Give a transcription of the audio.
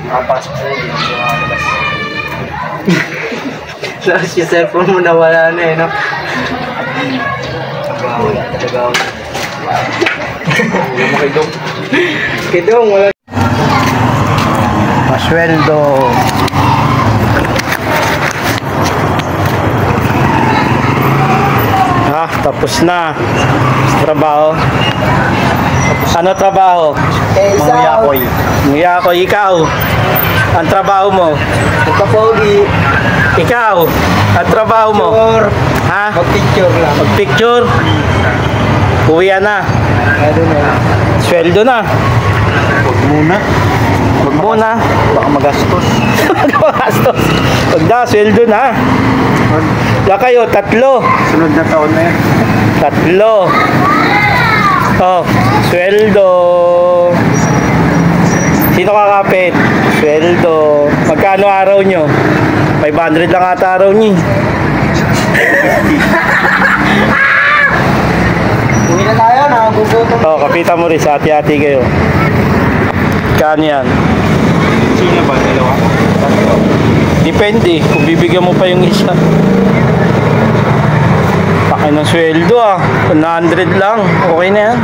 Nakapasok sa iyo, hindi mo makalabas. Tapos yung cellphone mo nawala na eh, no? Wala talaga ako. Wala mo kay Dong. Kay Dong, wala. Masweldo. Tapos na. Trabaho. Ano trabaho? Manguyakoy. Manguyakoy, ikaw. Ang trabaho mo? Magpapogi. Ikaw, ang trabaho mo? Picture. Ha? Mag-picture lang. Mag-picture? Uwian na. Sweldo na. Huwag muna. Huwag muna. Baka magastos. Magastos. Huwag na, sweldo na. Wala kayo, 3. Sunod na taon na yan. 3. Oh, sweldo. Sino kakapit? Sweldo. Magkano araw nyo? 500 lang ata araw nyo. Uwi na tayo, nakagugutom. Oh, kapita mo rin sa hati-hati kayo. Kano yan? Sino ba? 2? Depende, kung bibigyan mo pa yung isa. Pakay ng sweldo 100 lang, okay na yan.